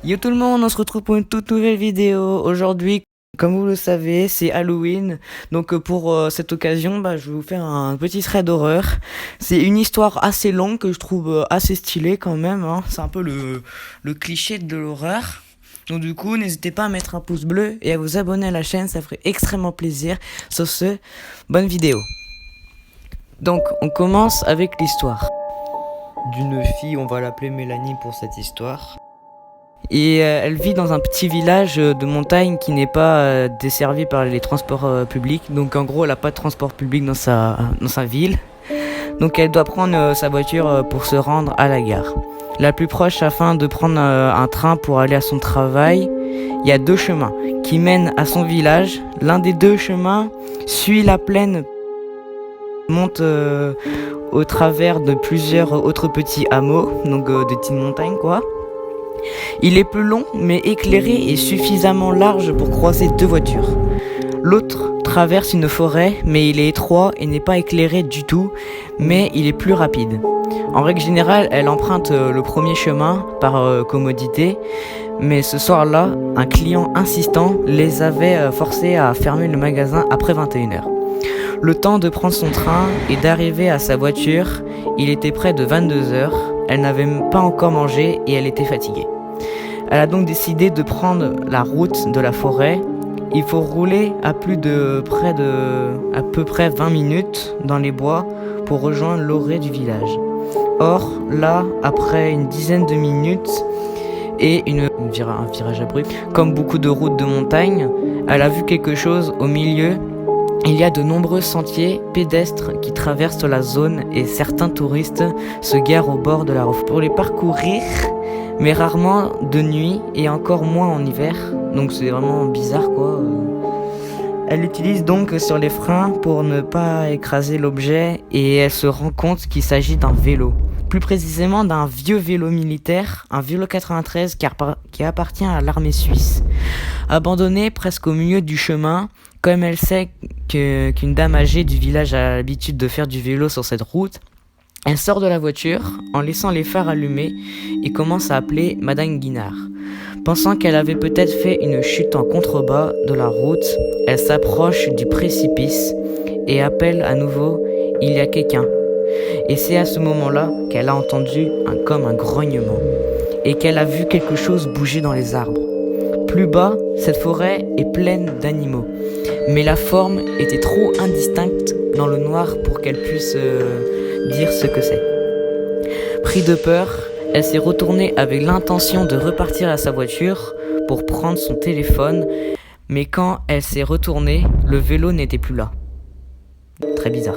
Yo tout le monde, on se retrouve pour une toute nouvelle vidéo. Aujourd'hui, comme vous le savez, c'est Halloween. Donc pour cette occasion, je vais vous faire un petit thread d'horreur. C'est une histoire assez longue que je trouve assez stylée quand même, hein. C'est un peu le cliché de l'horreur. Donc du coup, n'hésitez pas à mettre un pouce bleu et à vous abonner à la chaîne, ça ferait extrêmement plaisir. Sur ce, bonne vidéo. Donc on commence avec l'histoire d'une fille, on va l'appeler Mélanie pour cette histoire. Et elle vit dans un petit village de montagne qui n'est pas desservi par les transports publics. Donc en gros, elle n'a pas de transport public dans sa ville. Donc elle doit prendre sa voiture pour se rendre à la gare. La plus proche afin de prendre un train pour aller à son travail. Il y a deux chemins qui mènent à son village. L'un des deux chemins suit la plaine, monte au travers de plusieurs autres petits hameaux, donc des petites montagnes quoi. Il est plus long mais éclairé et suffisamment large pour croiser deux voitures. L'autre traverse une forêt mais il est étroit et n'est pas éclairé du tout, mais il est plus rapide. En règle générale, elle emprunte le premier chemin par commodité, mais ce soir-là, un client insistant les avait forcés à fermer le magasin après 21h. Le temps de prendre son train et d'arriver à sa voiture, il était près de 22h. Elle n'avait pas encore mangé et elle était fatiguée. Elle a donc décidé de prendre la route de la forêt. Il faut rouler à peu près 20 minutes dans les bois pour rejoindre l'orée du village. Or, là, après une dizaine de minutes et un virage abrupt, comme beaucoup de routes de montagne, elle a vu quelque chose au milieu. Il y a de nombreux sentiers pédestres qui traversent la zone et certains touristes se garent au bord de la route pour les parcourir, mais rarement de nuit et encore moins en hiver. Donc c'est vraiment bizarre quoi. Elle utilise donc sur les freins pour ne pas écraser l'objet et elle se rend compte qu'il s'agit d'un vélo. Plus précisément d'un vieux vélo militaire, un vélo 93 qui appartient à l'armée suisse. Abandonné presque au milieu du chemin, comme elle sait qu'une dame âgée du village a l'habitude de faire du vélo sur cette route, elle sort de la voiture en laissant les phares allumés et commence à appeler Madame Guinard. Pensant qu'elle avait peut-être fait une chute en contrebas de la route, elle s'approche du précipice et appelle à nouveau « Il y a quelqu'un ». Et c'est à ce moment-là qu'elle a entendu comme un grognement et qu'elle a vu quelque chose bouger dans les arbres. Plus bas, cette forêt est pleine d'animaux, mais la forme était trop indistincte dans le noir pour qu'elle puisse dire ce que c'est. Prise de peur, elle s'est retournée avec l'intention de repartir à sa voiture pour prendre son téléphone, mais quand elle s'est retournée, le vélo n'était plus là. Très bizarre.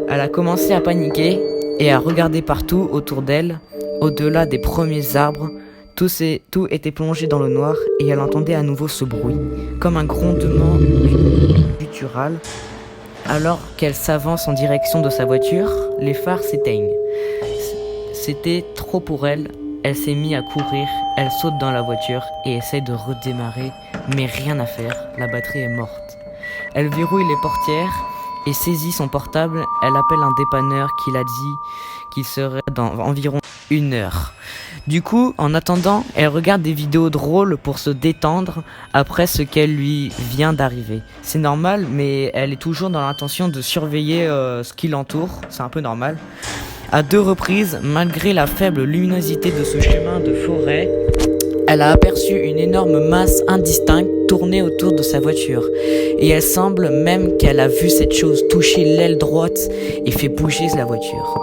Elle a commencé à paniquer et à regarder partout autour d'elle, au-delà des premiers arbres. Tout était plongé dans le noir et elle entendait à nouveau ce bruit, comme un grondement guttural. Alors qu'elle s'avance en direction de sa voiture, les phares s'éteignent. C'était trop pour elle, elle s'est mise à courir, elle saute dans la voiture et essaie de redémarrer, mais rien à faire, la batterie est morte. Elle verrouille les portières et saisit son portable, elle appelle un dépanneur qui l'a dit qu'il serait dans environ 1 heure. Du coup, en attendant, elle regarde des vidéos drôles pour se détendre après ce qu'elle lui vient d'arriver. C'est normal, mais elle est toujours dans l'intention de surveiller ce qui l'entoure, c'est un peu normal. À 2 reprises, malgré la faible luminosité de ce chemin de forêt, elle a aperçu une énorme masse indistincte tourner autour de sa voiture. Et elle semble même qu'elle a vu cette chose toucher l'aile droite et fait bouger la voiture.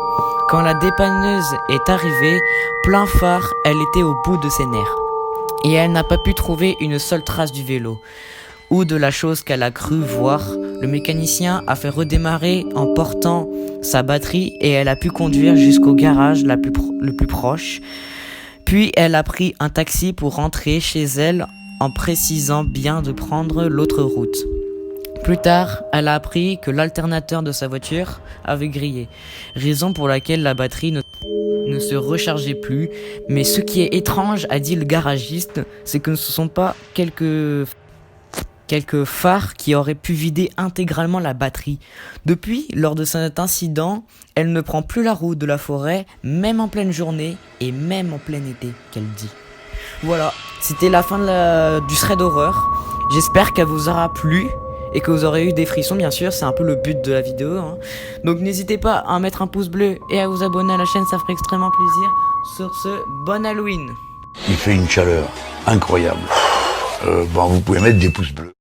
Quand la dépanneuse est arrivée, plein phare, elle était au bout de ses nerfs. Et elle n'a pas pu trouver une seule trace du vélo, ou de la chose qu'elle a cru voir. Le mécanicien a fait redémarrer en portant sa batterie et elle a pu conduire jusqu'au garage le plus proche. Puis elle a pris un taxi pour rentrer chez elle en précisant bien de prendre l'autre route. Plus tard, elle a appris que l'alternateur de sa voiture avait grillé, raison pour laquelle la batterie ne se rechargeait plus. Mais ce qui est étrange, a dit le garagiste, c'est que ce ne sont pas quelques phares qui auraient pu vider intégralement la batterie. Depuis, lors de cet incident, elle ne prend plus la route de la forêt, même en pleine journée et même en plein été, qu'elle dit. Voilà, c'était la fin du thread d'horreur. J'espère qu'elle vous aura plu et que vous aurez eu des frissons, bien sûr, c'est un peu le but de la vidéo, hein. Donc n'hésitez pas à mettre un pouce bleu et à vous abonner à la chaîne, ça ferait extrêmement plaisir. Sur ce, bon Halloween. Il fait une chaleur incroyable. Vous pouvez mettre des pouces bleus.